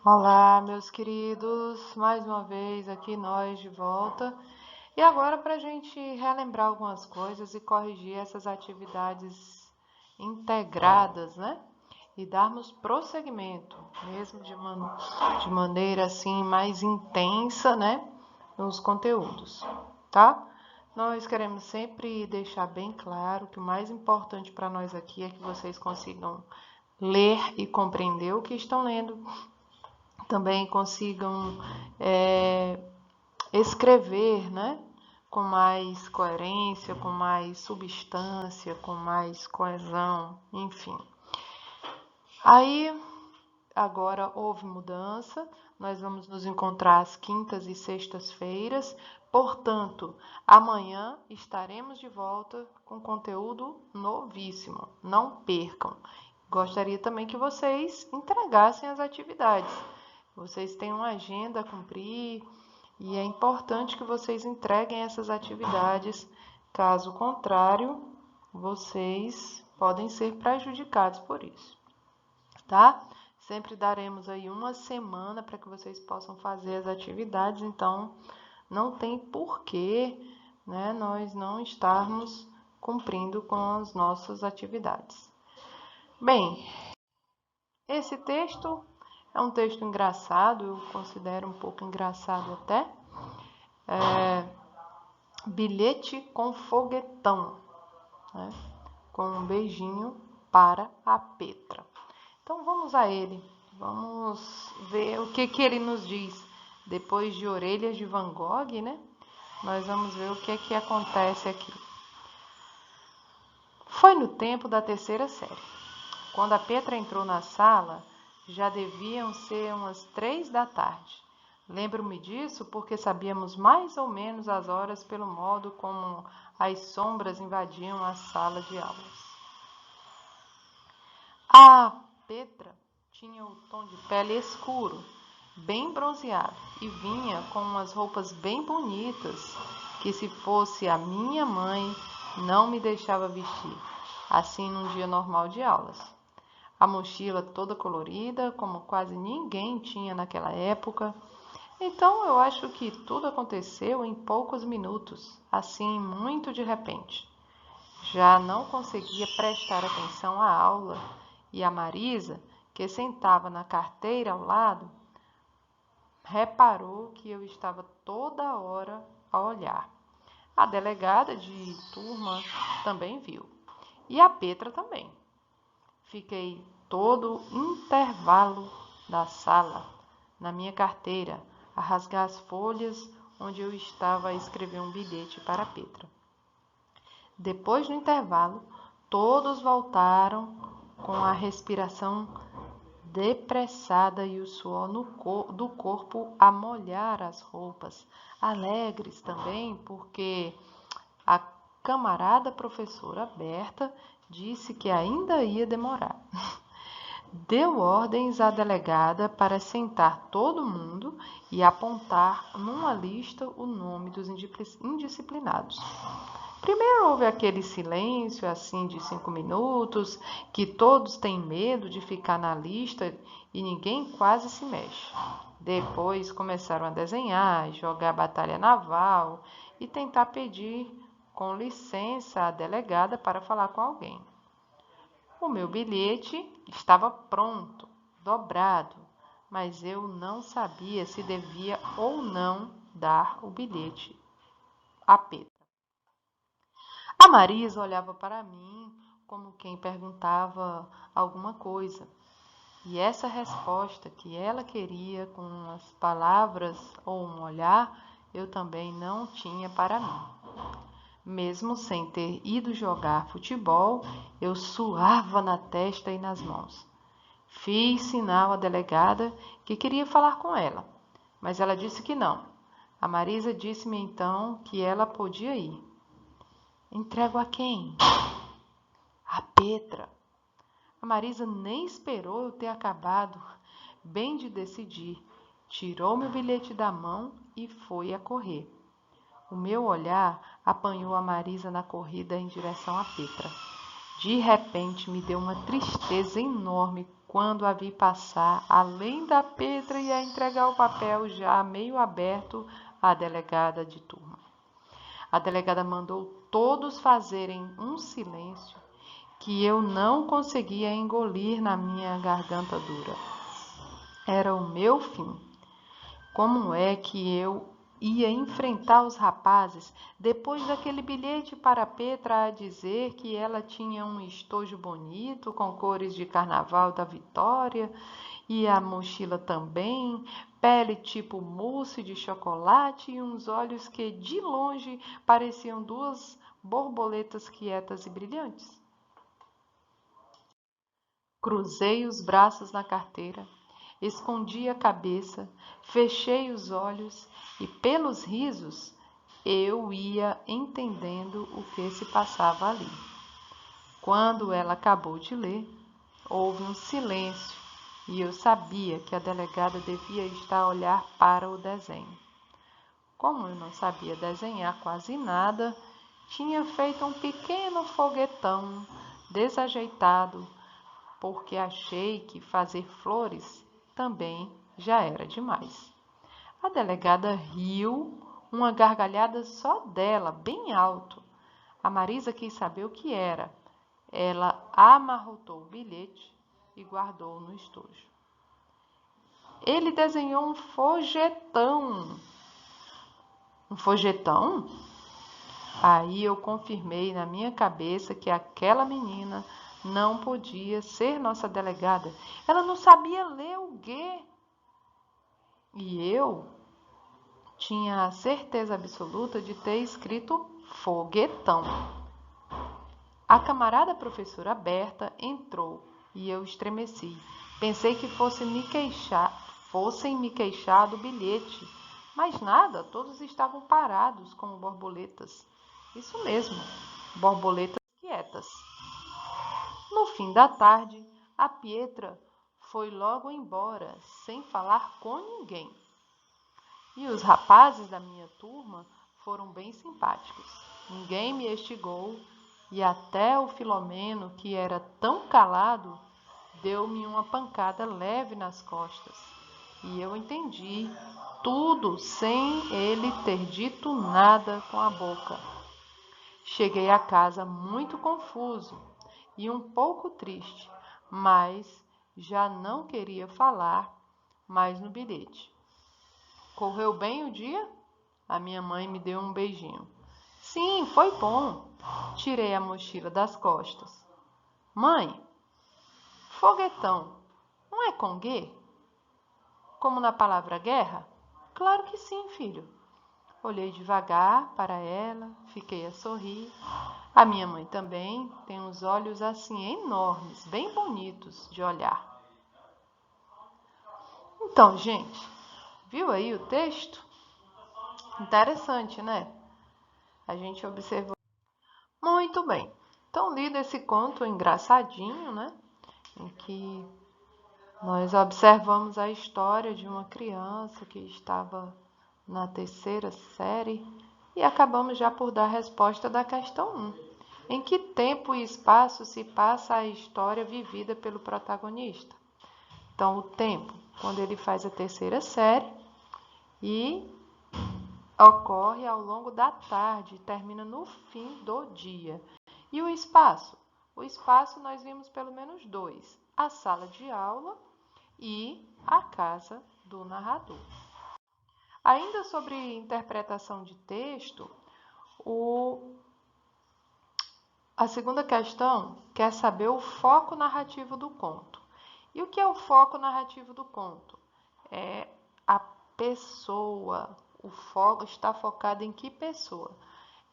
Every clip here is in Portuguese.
Olá, meus queridos, mais uma vez aqui nós de volta. E agora para a gente relembrar algumas coisas e corrigir essas atividades integradas, né? E darmos prosseguimento, mesmo de maneira assim mais intensa, né? Nos conteúdos, tá? Nós queremos sempre deixar bem claro que o mais importante para nós aqui é que vocês consigam ler e compreender o que estão lendo, também consigam é, escrever, né? Com mais coerência, com mais substância, com mais coesão, enfim. Aí, agora houve mudança, nós vamos nos encontrar às quintas e sextas-feiras, portanto, amanhã estaremos de volta com conteúdo novíssimo, não percam. Gostaria também que vocês entregassem as atividades. Vocês têm uma agenda a cumprir e é importante que vocês entreguem essas atividades. Caso contrário, vocês podem ser prejudicados por isso, tá? Sempre daremos aí uma semana para que vocês possam fazer as atividades, então não tem porquê, né, nós não estarmos cumprindo com as nossas atividades. Bem, esse texto é um texto engraçado, eu considero um pouco engraçado até. Bilhete com foguetão, né? Com um beijinho para a Petra. Então vamos a ele, vamos ver o que ele nos diz. Depois de Orelhas de Van Gogh, né? Nós vamos ver o que acontece aqui. Foi no tempo da terceira série. Quando a Petra entrou na sala, já deviam ser umas 3 da tarde. Lembro-me disso porque sabíamos mais ou menos as horas pelo modo como as sombras invadiam a sala de aulas. A Petra tinha o tom de pele escuro, bem bronzeado, e vinha com umas roupas bem bonitas, que se fosse a minha mãe, não me deixava vestir, assim num dia normal de aulas. A mochila toda colorida, como quase ninguém tinha naquela época. Então eu acho que tudo aconteceu em poucos minutos, assim muito de repente. Já não conseguia prestar atenção à aula e a Marisa, que sentava na carteira ao lado, reparou que eu estava toda hora a olhar. A delegada de turma também viu. E a Petra também. Fiquei todo intervalo da sala, na minha carteira, a rasgar as folhas onde eu estava a escrever um bilhete para a Petra. Depois do intervalo, todos voltaram com a respiração depressada e o suor do corpo a molhar as roupas, alegres também, porque a camarada professora Berta disse que ainda ia demorar. Deu ordens à delegada para sentar todo mundo e apontar numa lista o nome dos indisciplinados. Primeiro houve aquele silêncio assim de 5 minutos, que todos têm medo de ficar na lista e ninguém quase se mexe. Depois começaram a desenhar, jogar batalha naval e tentar pedir com licença à delegada para falar com alguém. O meu bilhete estava pronto, dobrado, mas eu não sabia se devia ou não dar o bilhete a Pedro. A Marisa olhava para mim como quem perguntava alguma coisa. E essa resposta que ela queria com as palavras ou um olhar, eu também não tinha para mim. Mesmo sem ter ido jogar futebol, eu suava na testa e nas mãos. Fiz sinal à delegada que queria falar com ela, mas ela disse que não. A Marisa disse-me então que ela podia ir. Entrego a quem? A Petra. A Marisa nem esperou eu ter acabado bem de decidir. Tirou meu bilhete da mão e foi a correr. O meu olhar apanhou a Marisa na corrida em direção à Petra. De repente me deu uma tristeza enorme quando a vi passar, além da Petra, e a entregar o papel já meio aberto à delegada de turma. A delegada mandou todos fazerem um silêncio que eu não conseguia engolir na minha garganta dura. Era o meu fim. Como é que eu ia enfrentar os rapazes depois daquele bilhete para Petra a dizer que ela tinha um estojo bonito com cores de carnaval da Vitória e a mochila também, pele tipo mousse de chocolate e uns olhos que de longe pareciam duas borboletas quietas e brilhantes? Cruzei os braços na carteira, escondi a cabeça, fechei os olhos e, pelos risos, eu ia entendendo o que se passava ali. Quando ela acabou de ler, houve um silêncio e eu sabia que a delegada devia estar a olhar para o desenho. Como eu não sabia desenhar quase nada, tinha feito um pequeno foguetão desajeitado, porque achei que fazer flores também já era demais. A delegada riu, uma gargalhada só dela, bem alto. A Marisa quis saber o que era. Ela amarrotou o bilhete e guardou no estojo. Ele desenhou um foguetão. Um foguetão? Aí eu confirmei na minha cabeça que aquela menina não podia ser nossa delegada. Ela não sabia ler o G. E eu tinha a certeza absoluta de ter escrito foguetão. A camarada professora Berta entrou e eu estremeci. Pensei que fossem me queixar do bilhete. Mas nada, todos estavam parados como borboletas. Isso mesmo, borboletas quietas. No fim da tarde, a Pietra foi logo embora, sem falar com ninguém. E os rapazes da minha turma foram bem simpáticos. Ninguém me estigou e até o Filomeno, que era tão calado, deu-me uma pancada leve nas costas. E eu entendi tudo sem ele ter dito nada com a boca. Cheguei a casa muito confuso e um pouco triste, mas já não queria falar mais no bilhete. Correu bem o dia? A minha mãe me deu um beijinho. Sim, foi bom. Tirei a mochila das costas. Mãe, foguetão não é com G? Como na palavra guerra? Claro que sim, filho. Olhei devagar para ela, fiquei a sorrir. A minha mãe também tem uns olhos assim enormes, bem bonitos de olhar. Então, gente, viu aí o texto? Interessante, né? A gente observou. Muito bem. Então, lido esse conto engraçadinho, né? Em que nós observamos a história de uma criança que estava na terceira série e acabamos já por dar a resposta da questão 1. Em que tempo e espaço se passa a história vivida pelo protagonista? Então, o tempo, quando ele faz a terceira série e ocorre ao longo da tarde, termina no fim do dia. E o espaço? O espaço nós vimos pelo menos 2, a sala de aula e a casa do narrador. Ainda sobre interpretação de texto, a segunda questão quer saber o foco narrativo do conto. E o que é o foco narrativo do conto? É a pessoa. O foco está focado em que pessoa?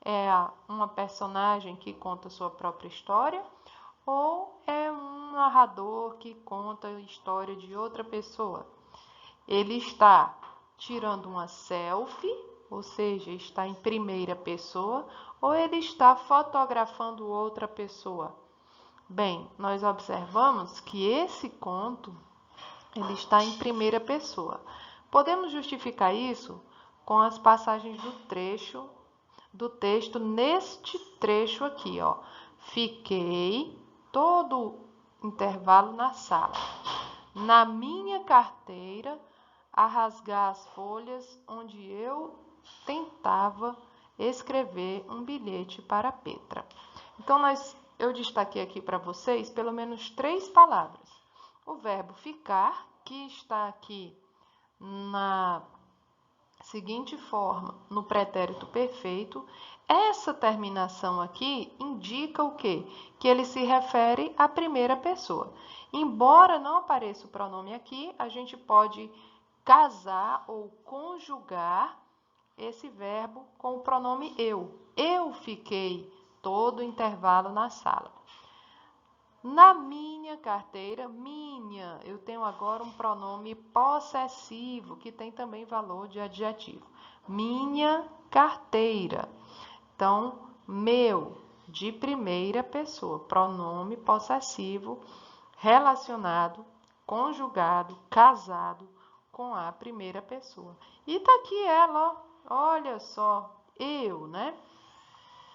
É uma personagem que conta sua própria história ou é um narrador que conta a história de outra pessoa? Ele está tirando uma selfie, ou seja, está em primeira pessoa, ou ele está fotografando outra pessoa? Bem, nós observamos que esse conto ele está em primeira pessoa. Podemos justificar isso com as passagens do texto neste trecho aqui, ó. Fiquei todo intervalo na sala. Na minha carteira, a rasgar as folhas onde eu tentava escrever um bilhete para Petra. Então, eu destaquei aqui para vocês pelo menos 3 palavras. O verbo ficar, que está aqui na seguinte forma, no pretérito perfeito. Essa terminação aqui indica o quê? Que ele se refere à primeira pessoa. Embora não apareça o pronome aqui, a gente pode casar ou conjugar esse verbo com o pronome eu. Eu fiquei todo o intervalo na sala. Na minha carteira, minha, eu tenho agora um pronome possessivo, que tem também valor de adjetivo. Minha carteira. Então, meu, de primeira pessoa, pronome possessivo relacionado, conjugado, casado com a primeira pessoa. E tá aqui ela, ó, olha só, eu, né?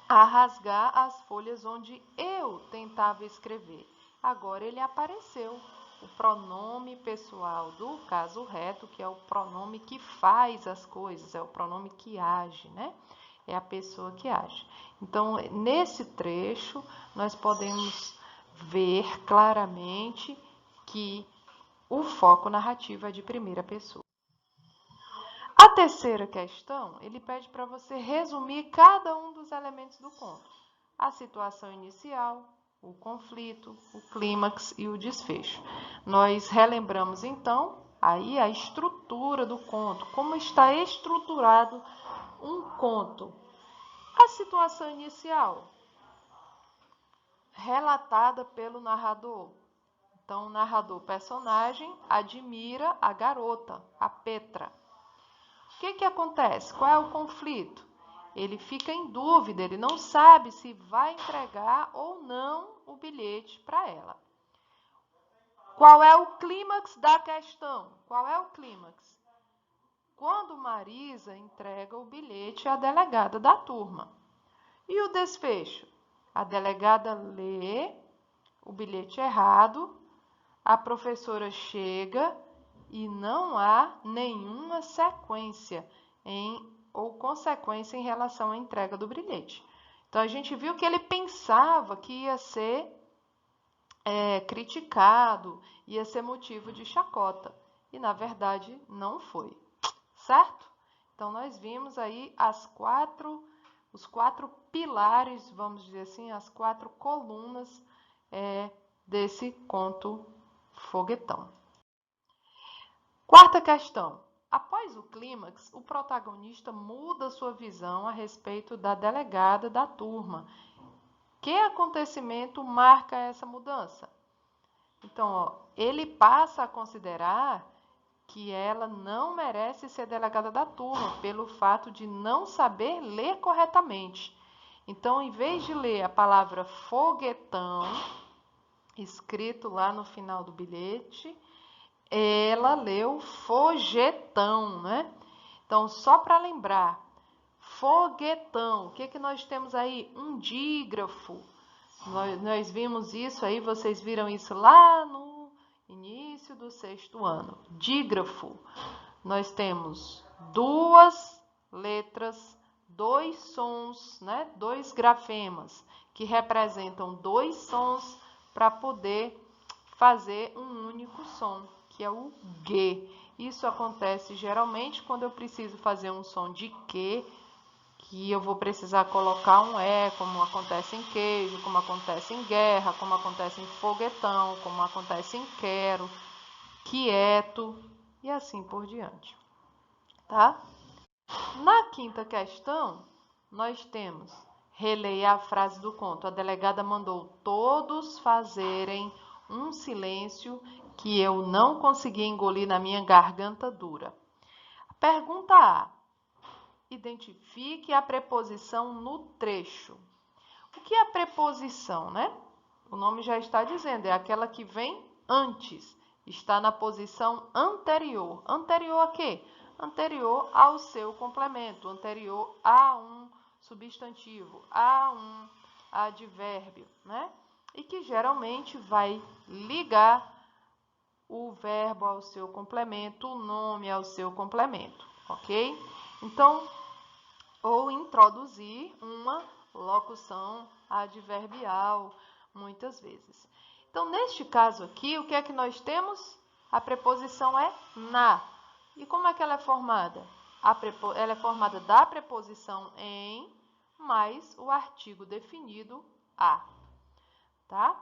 A rasgar as folhas onde eu tentava escrever. Agora ele apareceu. O pronome pessoal do caso reto, que é o pronome que faz as coisas, é o pronome que age, né? É a pessoa que age. Então, nesse trecho, nós podemos ver claramente que o foco narrativo é de primeira pessoa. A terceira questão, ele pede para você resumir cada um dos elementos do conto. A situação inicial, o conflito, o clímax e o desfecho. Nós relembramos, então, aí a estrutura do conto, como está estruturado um conto. A situação inicial, relatada pelo narrador. Então, o narrador personagem admira a garota, a Petra. O que acontece? Qual é o conflito? Ele fica em dúvida, ele não sabe se vai entregar ou não o bilhete para ela. Qual é o clímax da questão? Qual é o clímax? Quando Marisa entrega o bilhete à delegada da turma. E o desfecho? A delegada lê o bilhete errado, a professora chega e não há nenhuma sequência ou consequência em relação à entrega do bilhete. Então, a gente viu que ele pensava que ia ser criticado, ia ser motivo de chacota. E, na verdade, não foi. Certo? Então, nós vimos aí os 4 pilares, vamos dizer assim, as 4 colunas desse conto Foguetão. Quarta questão. Após o clímax, o protagonista muda sua visão a respeito da delegada da turma. Que acontecimento marca essa mudança? Então, ele passa a considerar que ela não merece ser delegada da turma pelo fato de não saber ler corretamente. Então, em vez de ler a palavra foguetão, escrito lá no final do bilhete, ela leu fogetão, né? Então, só para lembrar, foguetão, o que nós temos aí? Um dígrafo. Nós vimos isso aí, vocês viram isso lá no início do 6º ano. Dígrafo. Nós temos 2 letras, 2 sons, né? 2 grafemas, que representam 2 sons para poder fazer um único som, que é o G. Isso acontece geralmente quando eu preciso fazer um som de que eu vou precisar colocar um E, como acontece em queijo, como acontece em guerra, como acontece em foguetão, como acontece em quero, quieto e assim por diante. Tá? Na quinta questão, nós temos, releia a frase do conto. A delegada mandou todos fazerem um silêncio que eu não consegui engolir na minha garganta dura. Pergunta A. Identifique a preposição no trecho. O que é a preposição, né? O nome já está dizendo, é aquela que vem antes, está na posição anterior. Anterior a quê? Anterior ao seu complemento, anterior a um substantivo, a um advérbio, né? e que geralmente vai ligar o verbo ao seu complemento, o nome ao seu complemento, ok? Então, ou introduzir uma locução adverbial, muitas vezes. Então, neste caso aqui, o que é que nós temos? A preposição é na. E como é que ela é formada? Ela é formada da preposição em mais o artigo definido a, tá?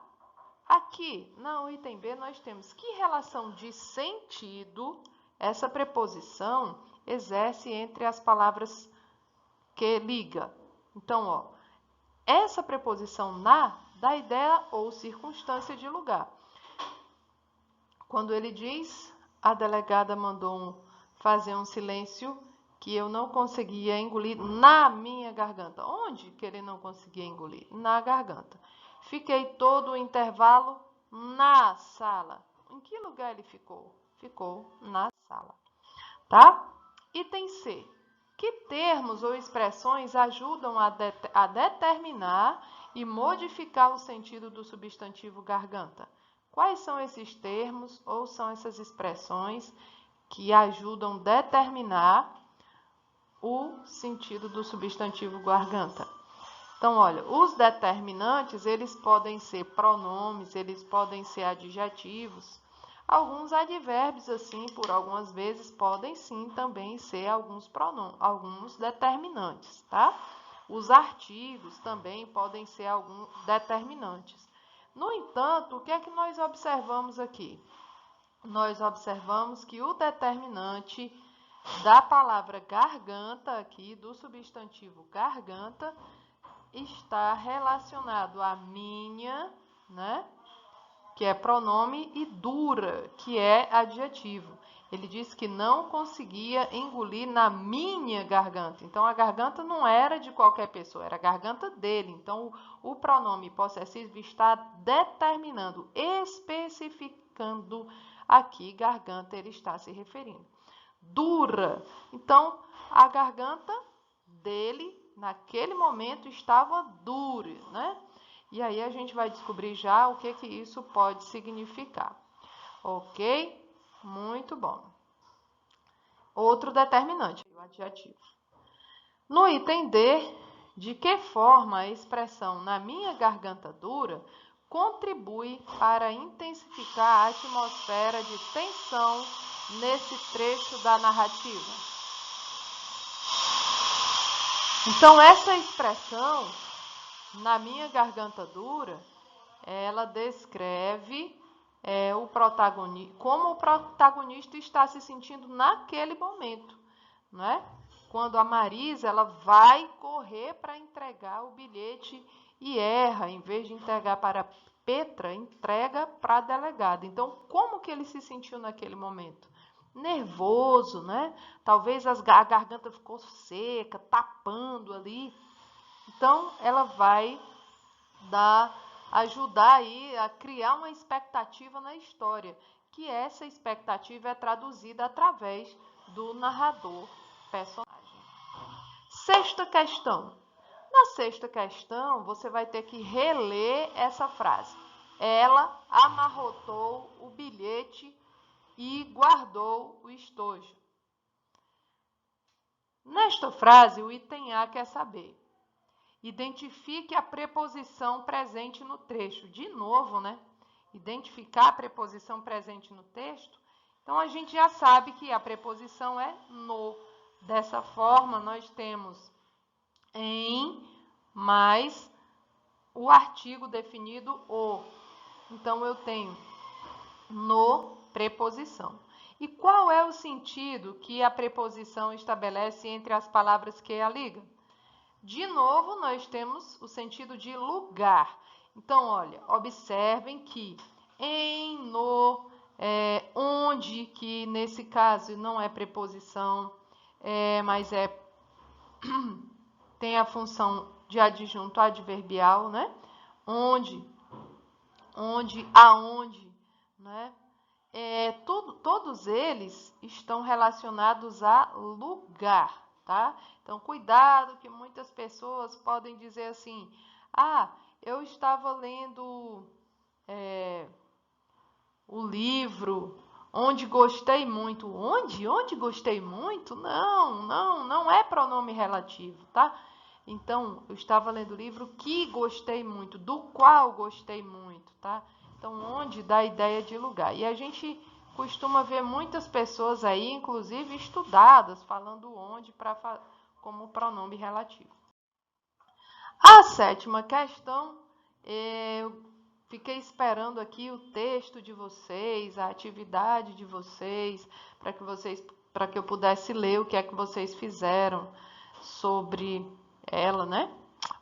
Aqui, no item B, nós temos que relação de sentido essa preposição exerce entre as palavras que liga. Então, ó, essa preposição na dá ideia ou circunstância de lugar. Quando ele diz, a delegada mandou fazer um silêncio que eu não conseguia engolir na minha garganta. Onde que ele não conseguia engolir? Na garganta. Fiquei todo o intervalo na sala. Em que lugar ele ficou? Ficou na sala. Tá? Item C. Que termos ou expressões ajudam a determinar e modificar o sentido do substantivo garganta? Quais são esses termos ou são essas expressões que ajudam a determinar o sentido do substantivo garganta? Então, olha, os determinantes, eles podem ser pronomes, eles podem ser adjetivos. Alguns advérbios, assim, por algumas vezes, podem sim também ser alguns pronomes, alguns determinantes, tá? Os artigos também podem ser alguns determinantes. No entanto, o que é que nós observamos aqui? Nós observamos que o determinante da palavra garganta aqui, do substantivo garganta, está relacionado a minha, né? Que é pronome, e dura, que é adjetivo. Ele disse que não conseguia engolir na minha garganta. Então, a garganta não era de qualquer pessoa, era a garganta dele. Então, o pronome possessivo está determinando, especificando aqui garganta ele está se referindo. Dura. Então, a garganta dele, naquele momento, estava dura, né? E aí a gente vai descobrir já o que isso pode significar. Ok? Muito bom. Outro determinante, o adjetivo. No item D, de que forma a expressão na minha garganta dura contribui para intensificar a atmosfera de tensão nesse trecho da narrativa? Então, essa expressão na minha garganta dura, ela descreve como o protagonista está se sentindo naquele momento, né? Quando a Marisa ela vai correr para entregar o bilhete e erra, em vez de entregar para Petra, entrega para a delegada. Então, como que ele se sentiu naquele momento? Nervoso, né? Talvez a garganta ficou seca, tapando ali. Então, ela vai ajudar aí a criar uma expectativa na história, que essa expectativa é traduzida através do narrador personagem. Sexta questão. Na sexta questão, você vai ter que reler essa frase. Ela amarrotou o bilhete e guardou o estojo. Nesta frase, o item A quer saber: identifique a preposição presente no trecho. De novo, né? Identificar a preposição presente no texto. Então, a gente já sabe que a preposição é no. Dessa forma, nós temos em mais o artigo definido o. Então, eu tenho no preposição. E qual é o sentido que a preposição estabelece entre as palavras que a ligam? De novo, nós temos o sentido de lugar. Então, olha, observem que em, no, onde, que nesse caso não é preposição, mas tem a função de adjunto adverbial, né? Onde, aonde, né? Todos eles estão relacionados a lugar, tá? Então, cuidado que muitas pessoas podem dizer assim, eu estava lendo o livro Onde Gostei Muito. Onde gostei muito? Não é pronome relativo, tá? Então, eu estava lendo o livro Que Gostei Muito, do qual gostei muito, tá? Então, onde dá a ideia de lugar. E a gente costuma ver muitas pessoas aí, inclusive estudadas, falando onde como pronome relativo. A sétima questão, eu fiquei esperando aqui o texto de vocês, a atividade de vocês, para que eu pudesse ler o que é que vocês fizeram sobre ela, né?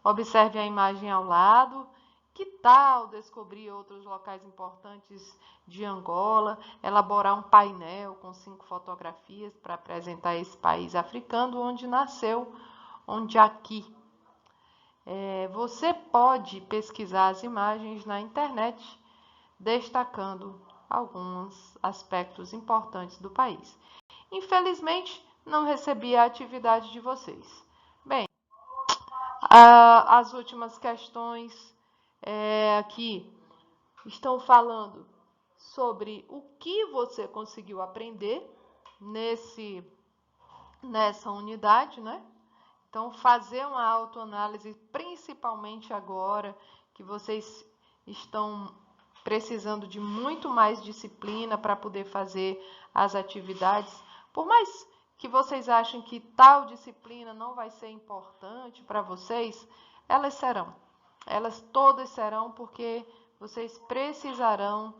Observe a imagem ao lado. Que tal descobrir outros locais importantes de Angola, elaborar um painel com 5 fotografias para apresentar esse país africano onde nasceu, onde aqui. Você pode pesquisar as imagens na internet, destacando alguns aspectos importantes do país. Infelizmente, não recebi a atividade de vocês. Bem, as últimas questões aqui estão falando sobre o que você conseguiu aprender nessa unidade, né? Então, fazer uma autoanálise, principalmente agora que vocês estão precisando de muito mais disciplina para poder fazer as atividades. Por mais que vocês achem que tal disciplina não vai ser importante para vocês, elas serão. Elas todas serão, porque vocês precisarão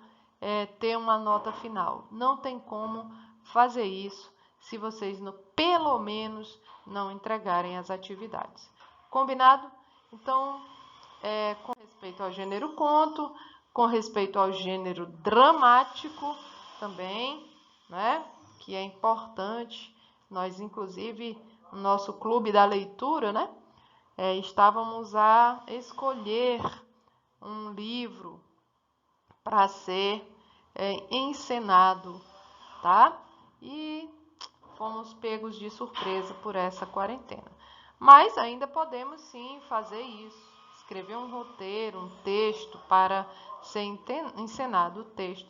ter uma nota final. Não tem como fazer isso se vocês pelo menos não entregarem as atividades. Combinado? Então, com respeito ao gênero conto, com respeito ao gênero dramático também, né? Que é importante. Nós, inclusive, no nosso clube da leitura, né? Estávamos a escolher um livro para ser encenado, tá? E fomos pegos de surpresa por essa quarentena. Mas ainda podemos sim fazer isso. Escrever um roteiro, um texto para ser encenado, texto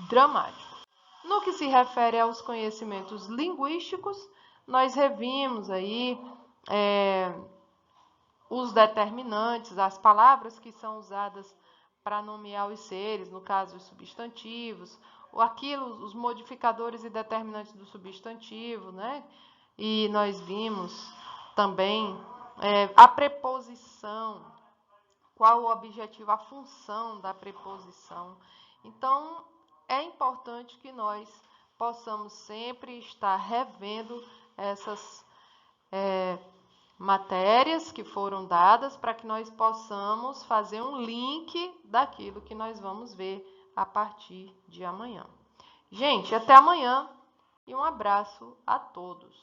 dramático. No que se refere aos conhecimentos linguísticos, nós revimos aí os determinantes, as palavras que são usadas para nomear os seres, no caso os substantivos, os modificadores e determinantes do substantivo, né? E nós vimos também a preposição, qual o objetivo, a função da preposição. Então, é importante que nós possamos sempre estar revendo essas matérias que foram dadas para que nós possamos fazer um link daquilo que nós vamos ver a partir de amanhã. Gente, até amanhã e um abraço a todos.